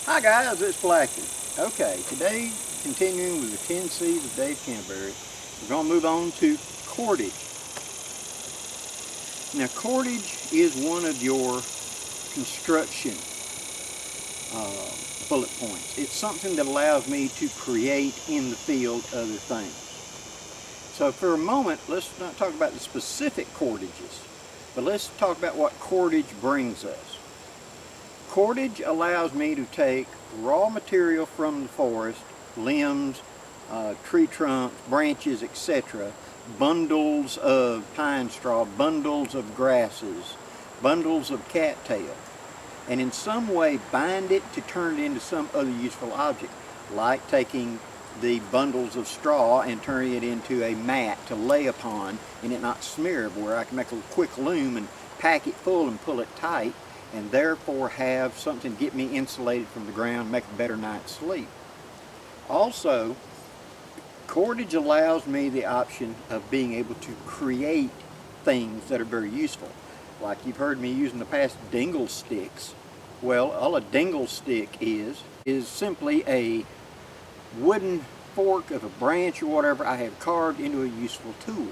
Hi guys, it's Blackie. Okay, today continuing with the 10 C's of Dave Canterbury, we're going to move on to cordage. Now cordage is one of your construction bullet points. It's something that allows me to create in the field other things. So for a moment, let's not talk about the specific cordages, but let's talk about what cordage brings us. Cordage allows me to take raw material from the forest, limbs, tree trunks, branches, etc., bundles of pine straw, bundles of grasses, bundles of cattail, and in some way bind it to turn it into some other useful object, like taking the bundles of straw and turning it into a mat to lay upon and it not smear everywhere. I can make a quick loom and pack it full and pull it tight, and therefore have something to get me insulated from the ground, make a better night's sleep. Also, cordage allows me the option of being able to create things that are very useful. Like you've heard me use in the past dingle sticks. Well, all a dingle stick is simply a wooden fork of a branch or whatever I have carved into a useful tool.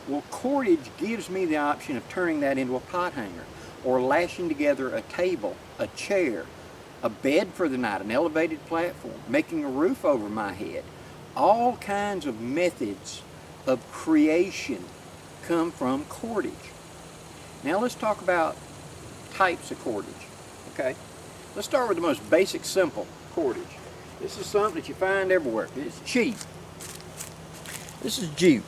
Well, cordage gives me the option of turning that into a pot hanger, or lashing together a table, a chair, a bed for the night, an elevated platform, making a roof over my head. All kinds of methods of creation come from cordage. Now let's talk about types of cordage. Okay, let's start with the most basic, simple cordage. This is something that you find everywhere. It's cheap. This is jute.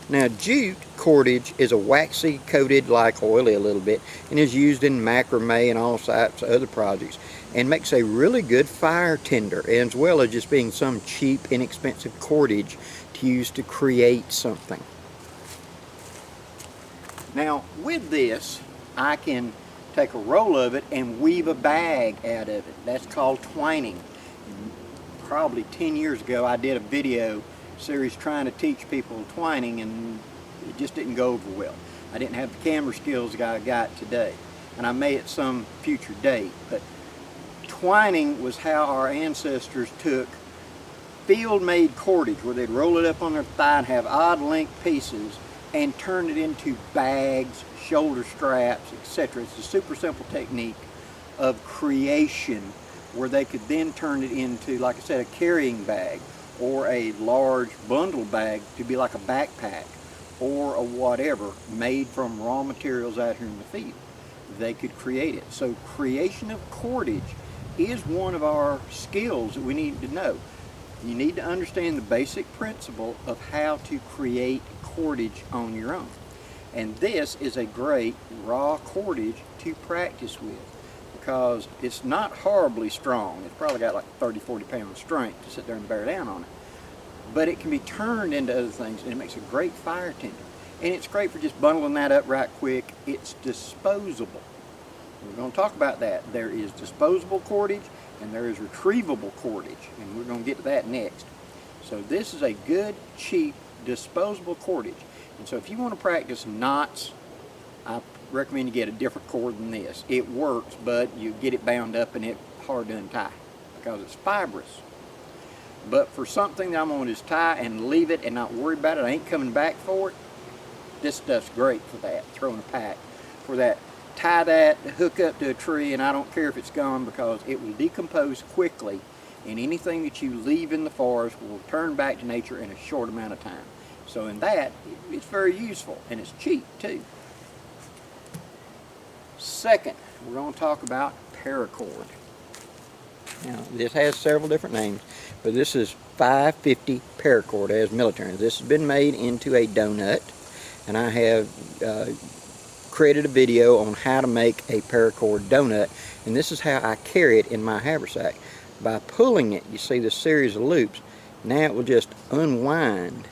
Now jute cordage is a waxy coated, like oily a little bit, and is used in macrame and all types of other projects, and makes a really good fire tinder, as well as just being some cheap, inexpensive cordage to use to create something. Now with this, I can take a roll of it and weave a bag out of it. That's called twining. Probably 10 years ago I did a video series trying to teach people twining, and it just didn't go over well. I didn't have the camera skills that I got today, and I may at some future date. But twining was how our ancestors took field-made cordage, where they'd roll it up on their thigh and have odd length pieces and turn it into bags, shoulder straps, etc. It's a super simple technique of creation where they could then turn it into, like I said, a carrying bag, or a large bundle bag to be like a backpack, or a whatever, made from raw materials out here in the field. They could create it. So creation of cordage is one of our skills that we need to know. You need to understand the basic principle of how to create cordage on your own. And this is a great raw cordage to practice with, because it's not horribly strong. It's probably got like 30-40 pound strength to sit there and bear down on it. But it can be turned into other things, and it makes a great fire tinder. And it's great for just bundling that up right quick. It's disposable. We're going to talk about that. There is disposable cordage and there is retrievable cordage, and we're going to get to that next. So this is a good, cheap, disposable cordage. And so if you want to practice knots, I recommend you get a different cord than this. It works, but you get it bound up and it's hard to untie because it's fibrous. But for something that I'm going to just tie and leave it and not worry about it, I ain't coming back for it, this stuff's great for that. Throw in a pack for that. Tie that, hook up to a tree, and I don't care if it's gone, because it will decompose quickly, and anything that you leave in the forest will turn back to nature in a short amount of time. So in that, it's very useful, and it's cheap too. Second, we're going to talk about paracord. Now, this has several different names, but this is 550 paracord as military. This has been made into a donut, and I have created a video on how to make a paracord donut, and this is how I carry it in my haversack. By pulling it, you see this series of loops. Now it will just unwind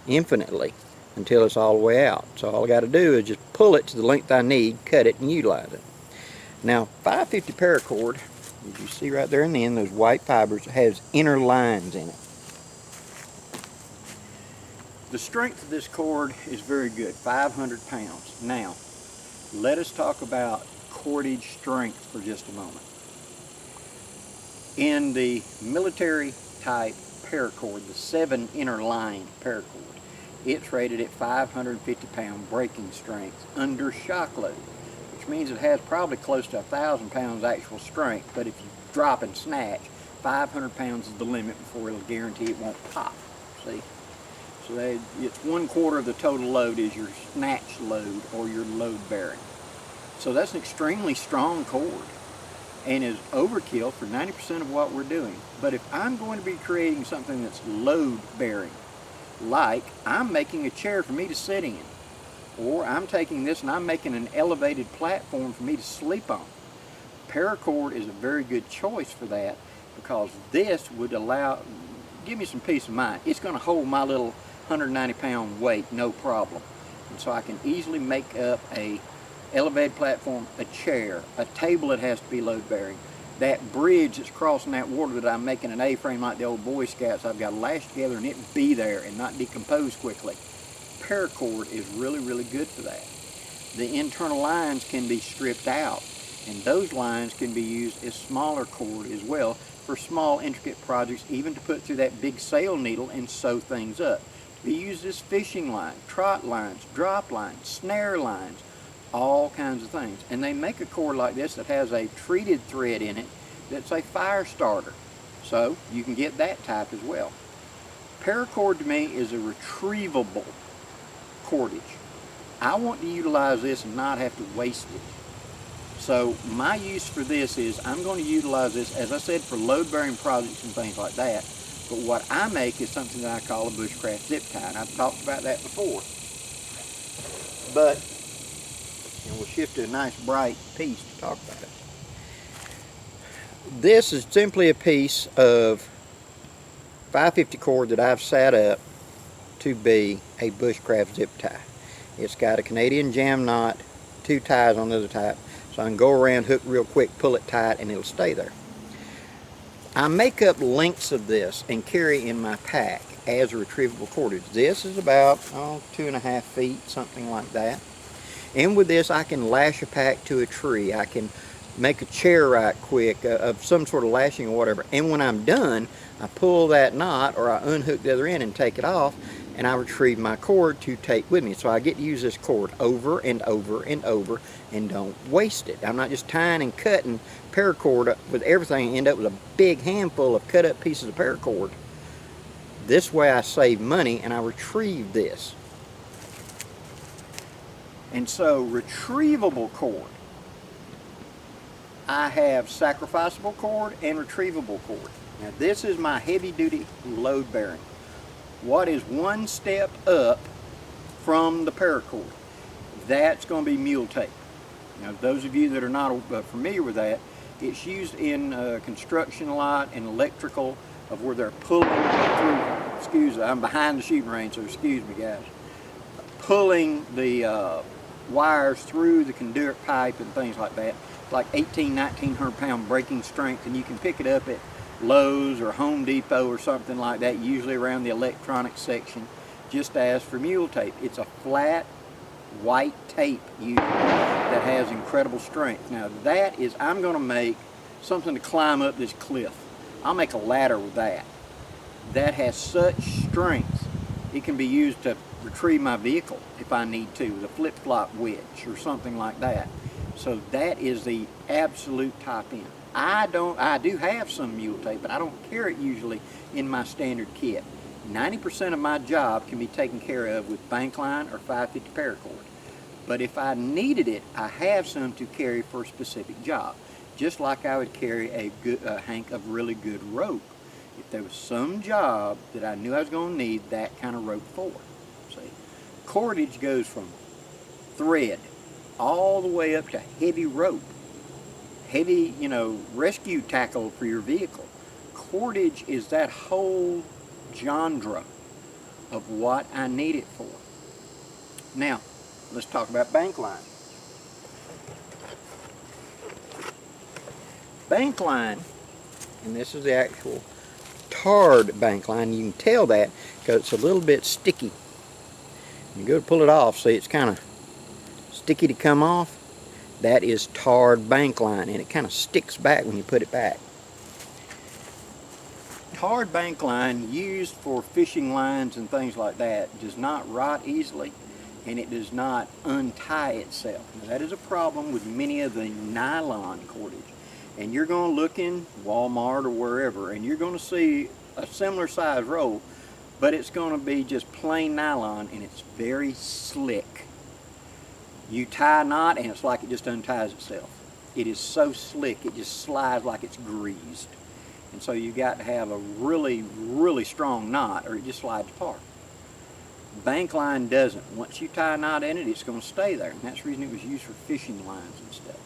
infinitely until it's all the way out. So all I got to do is just pull it to the length I need, cut it, and utilize it. Now 550 paracord, as you see right there in the end, those white fibers, has inner lines in it. The strength of this cord is very good, 500 pounds. Now, let us talk about cordage strength for just a moment. In the military type paracord, the 7 inner line paracord, it's rated at 550 pound breaking strength under shock load, which means it has probably close to 1,000 pounds actual strength, but if you drop and snatch, 500 pounds is the limit before it'll guarantee it won't pop. See? So it's 1/4 of the total load is your snatch load or your load bearing. So that's an extremely strong cord and is overkill for 90% of what we're doing. But if I'm going to be creating something that's load bearing, like I'm making a chair for me to sit in, or I'm taking this and I'm making an elevated platform for me to sleep on, paracord is a very good choice for that, because this would give me some peace of mind. It's going to hold my little 190 pound weight no problem, and so I can easily make up a elevated platform, a chair, a table that has to be load bearing, that bridge that's crossing that water that I'm making an A-frame like the old Boy Scouts. I've got to lash together and it be there and not decompose quickly. Paracord is really, really good for that. The internal lines can be stripped out, and those lines can be used as smaller cord as well for small intricate projects, even to put through that big sail needle and sew things up. To be used as fishing line, trot lines, drop lines, snare lines, all kinds of things. And they make a cord like this that has a treated thread in it that's a fire starter, so you can get that type as well. Paracord to me is a retrievable cordage. I want to utilize this and not have to waste it. So my use for this is I'm going to utilize this, as I said, for load bearing projects and things like that. But what I make is something that I call a Bushcraft Zip Tie, and I've talked about that before. But, and we'll shift to a nice bright piece to talk about it. This is simply a piece of 550 cord that I've set up to be a Bushcraft Zip Tie. It's got a Canadian jam knot, 2 ties on the other type, so I can go around, hook real quick, pull it tight, and it'll stay there. I make up lengths of this and carry in my pack as a retrievable cordage. This is about 2.5 feet, something like that. And with this, I can lash a pack to a tree. I can make a chair right quick of some sort of lashing or whatever. And when I'm done, I pull that knot or I unhook the other end and take it off, and I retrieve my cord to take with me. So I get to use this cord over and over and over and don't waste it. I'm not just tying and cutting paracord with everything and end up with a big handful of cut up pieces of paracord. This way I save money and I retrieve this. And so retrievable cord, I have sacrificable cord and retrievable cord. Now this is my heavy duty load bearing. What is one step up from the paracord? That's going to be mule tape. Now those of you that are not familiar with that, it's used in construction a lot and electrical, of where they're pulling through, excuse me, I'm behind the shooting range, so excuse me guys, pulling the wires through the conduit pipe and things like that. It's like 1,900 pound breaking strength, and you can pick it up at Lowe's or Home Depot or something like that, usually around the electronics section. Just ask for mule tape. It's a flat white tape usually that has incredible strength. Now that is, I'm going to make something to climb up this cliff. I'll make a ladder with that. That has such strength, it can be used to retrieve my vehicle if I need to, the flip-flop winch or something like that. So that is the absolute top end. I do have some mule tape, but I don't carry it usually in my standard kit. 90% of my job can be taken care of with bank line or 550 paracord. But if I needed it, I have some to carry for a specific job. Just like I would carry a hank of really good rope if there was some job that I knew I was going to need that kind of rope for. See, cordage goes from thread all the way up to heavy rope, heavy, rescue tackle for your vehicle. Cordage is that whole genre of what I need it for. Now, let's talk about bank line. Bank line, and this is the actual tarred bank line. You can tell that because it's a little bit sticky. You go to pull it off, see it's kind of sticky to come off. That is tarred bank line, and it kind of sticks back when you put it back. hard bank line used for fishing lines and things like that does not rot easily, and it does not untie itself. Now, that is a problem with many of the nylon cordage. And you're going to look in Walmart or wherever, and you're going to see a similar size roll, but it's going to be just plain nylon, and it's very slick. You tie a knot and it's like it just unties itself. It is so slick, it just slides like it's greased. And so you got to have a really, really strong knot or it just slides apart. Bank line doesn't. Once you tie a knot in it, it's going to stay there. And that's the reason it was used for fishing lines and stuff.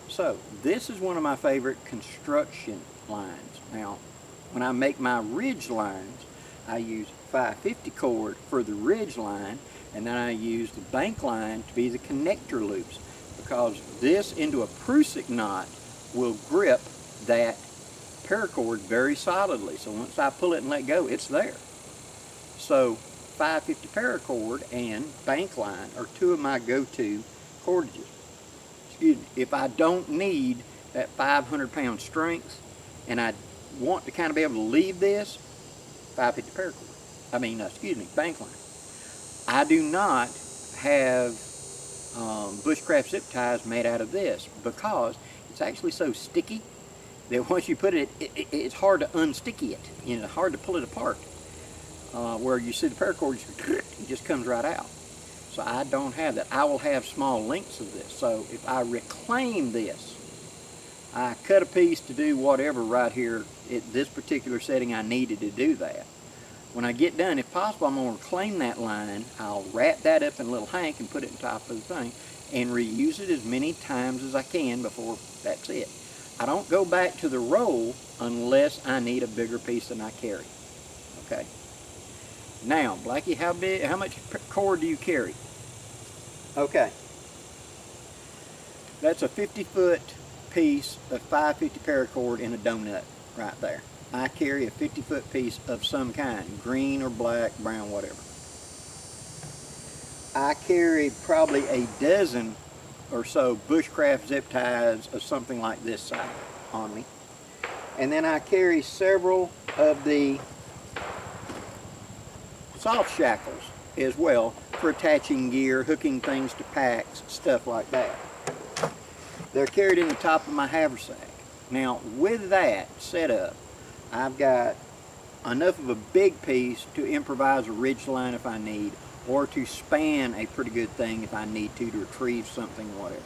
So this is one of my favorite construction lines. Now, when I make my ridge lines, I use 550 cord for the ridge line, and then I use the bank line to be the connector loops, because this into a Prusik knot will grip that paracord very solidly. So once I pull it and let go, it's there. So 550 paracord and bank line are two of my go-to cordages. Excuse me. If I don't need that 500-pound strength and I want to kind of be able to leave this, 550 paracord. Bank line. I do not have bushcraft zip ties made out of this because it's actually so sticky that once you put it, it's hard to unsticky it. You know, hard to pull it apart. Where you see the paracord, it just comes right out. So I don't have that. I will have small lengths of this. So if I reclaim this, I cut a piece to do whatever right here at this particular setting I needed to do that. When I get done, if possible, I'm going to reclaim that line. I'll wrap that up in a little hank and put it on top of the thing and reuse it as many times as I can before that's it. I don't go back to the roll unless I need a bigger piece than I carry. Okay. Now, Blackie, how much cord do you carry? Okay. That's a 50-foot piece of 550 paracord in a donut right there. I carry a 50-foot piece of some kind, green or black, brown, whatever. I carry probably a dozen or so bushcraft zip ties of something like this size on me. And then I carry several of the soft shackles as well for attaching gear, hooking things to packs, stuff like that. They're carried in the top of my haversack. Now, with that setup, I've got enough of a big piece to improvise a ridge line if I need, or to span a pretty good thing if I need to retrieve something, whatever.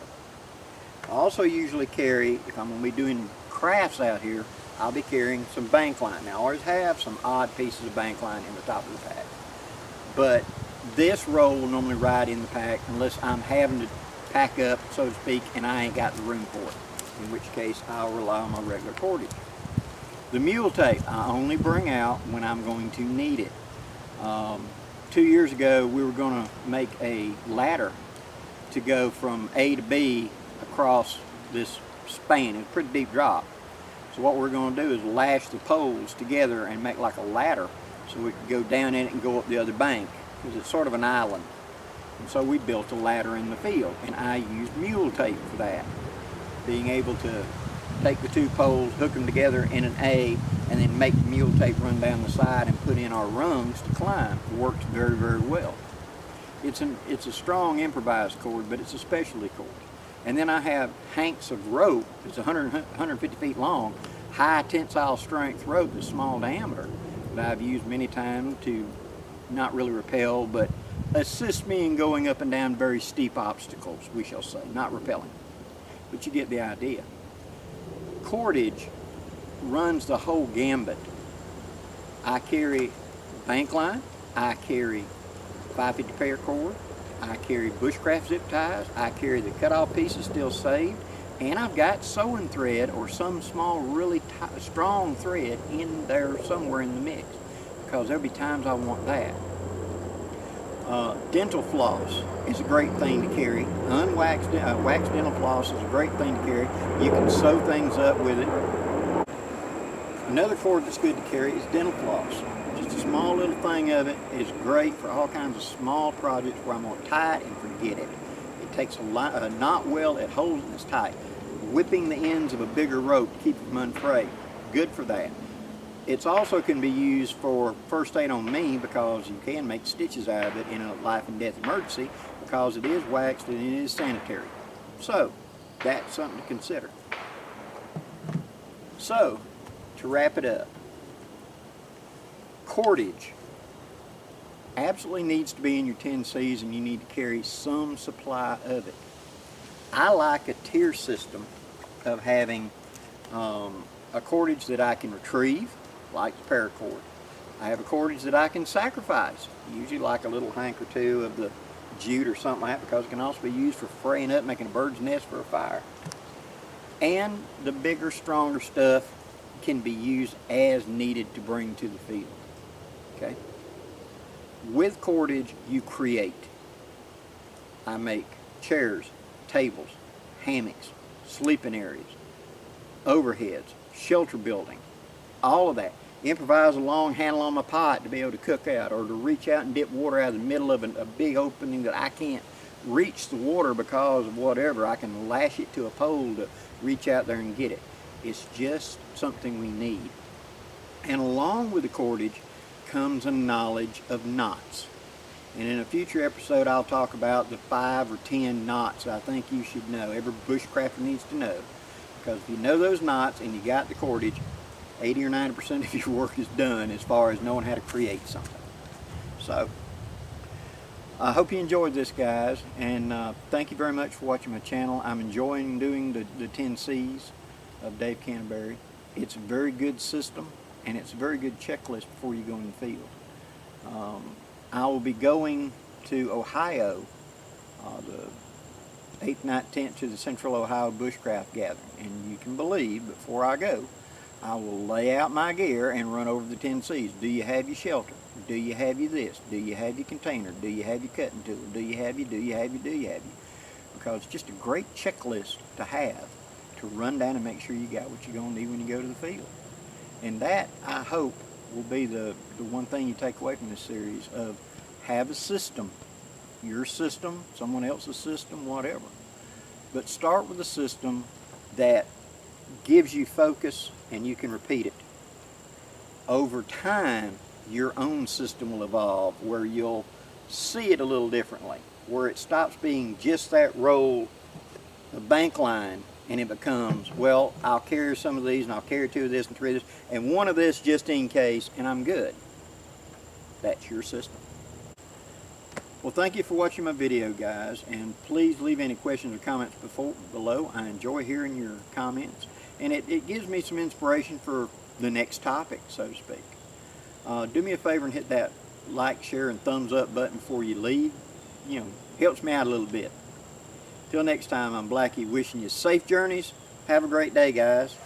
I also usually carry, if I'm going to be doing crafts out here, I'll be carrying some bank line. Now I always have some odd pieces of bank line in the top of the pack, but this roll will normally ride in the pack unless I'm having to pack up, so to speak, and I ain't got the room for it, in which case I'll rely on my regular cordage. The mule tape I only bring out when I'm going to need it. 2 years ago we were going to make a ladder to go from A to B across this span. It's a pretty deep drop. So what we're going to do is lash the poles together and make like a ladder so we can go down in it and go up the other bank, because it's sort of an island. And so we built a ladder in the field, and I used mule tape for that. Being able to take the two poles, hook them together in an A, and then make the mule tape run down the side and put in our rungs to climb. It works very, very well. It's a strong improvised cord, but it's a specialty cord. And then I have hanks of rope. It's 150 feet long, high tensile strength rope that's small diameter that I've used many times to not really repel, but assist me in going up and down very steep obstacles, we shall say, not repelling. But you get the idea. Cordage runs the whole gambit. I carry bank line, I carry 550 paracord, I carry bushcraft zip ties, I carry the cut-off pieces still saved, and I've got sewing thread or some small, really strong thread in there somewhere in the mix, because there'll be times I want that. Dental floss is a great thing to carry. Unwaxed waxed dental floss is a great thing to carry. You can sew things up with it. Another cord that's good to carry is dental floss. Just a small little thing of it is great for all kinds of small projects where I'm going to tie it and forget it. It takes a knot well, it holds and it's tight. Whipping the ends of a bigger rope to keep it from unfrayed, good for that. It's also can be used for first aid on me, because you can make stitches out of it in a life and death emergency, because it is waxed and it is sanitary. So that's something to consider. So to wrap it up, cordage absolutely needs to be in your 10Cs, and you need to carry some supply of it. I like a tier system of having a cordage that I can retrieve, like the paracord. I have a cordage that I can sacrifice, usually like a little hank or two of the jute or something like that, because it can also be used for fraying up, making a bird's nest for a fire. And the bigger, stronger stuff can be used as needed to bring to the field. Okay? With cordage, you create. I make chairs, tables, hammocks, sleeping areas, overheads, shelter building, all of that. Improvise a long handle on my pot to be able to cook out, or to reach out and dip water out of the middle of a big opening that I can't reach the water because of whatever. I can lash it to a pole to reach out there and get it. It's just something we need. And along with the cordage comes a knowledge of knots. And in a future episode, I'll talk about the 5 or 10 knots I think you should know. Every bushcrafter needs to know. Because if you know those knots and you got the cordage, 80 or 90% of your work is done as far as knowing how to create something. So, I hope you enjoyed this, guys, and thank you very much for watching my channel. I'm enjoying doing the 10Cs of Dave Canterbury. It's a very good system, and it's a very good checklist before you go in the field. I will be going to Ohio the 8th, 9th, 10th to the Central Ohio Bushcraft Gathering, and you can believe, before I go, I will lay out my gear and run over the 10Cs. Do you have your shelter? Do you have your this? Do you have your container? Do you have your cutting tool? Do you have your, do you have your, do you have your? Because it's just a great checklist to have, to run down and make sure you got what you're going to need when you go to the field. And that, I hope, will be the one thing you take away from this series of have a system. Your system, someone else's system, whatever. But start with a system that gives you focus and you can repeat it. Over time, your own system will evolve where you'll see it a little differently, where it stops being just that roll of bank line and it becomes, well, I'll carry some of these and I'll carry 2 of this and 3 of this and 1 of this just in case, and I'm good. That's your system. Well, thank you for watching my video, guys, and please leave any questions or comments below. I enjoy hearing your comments, and it gives me some inspiration for the next topic, so to speak. Do me a favor and hit that like, share, and thumbs up button before you leave. You know, helps me out a little bit. Till next time, I'm Blackie, wishing you safe journeys. Have a great day, guys.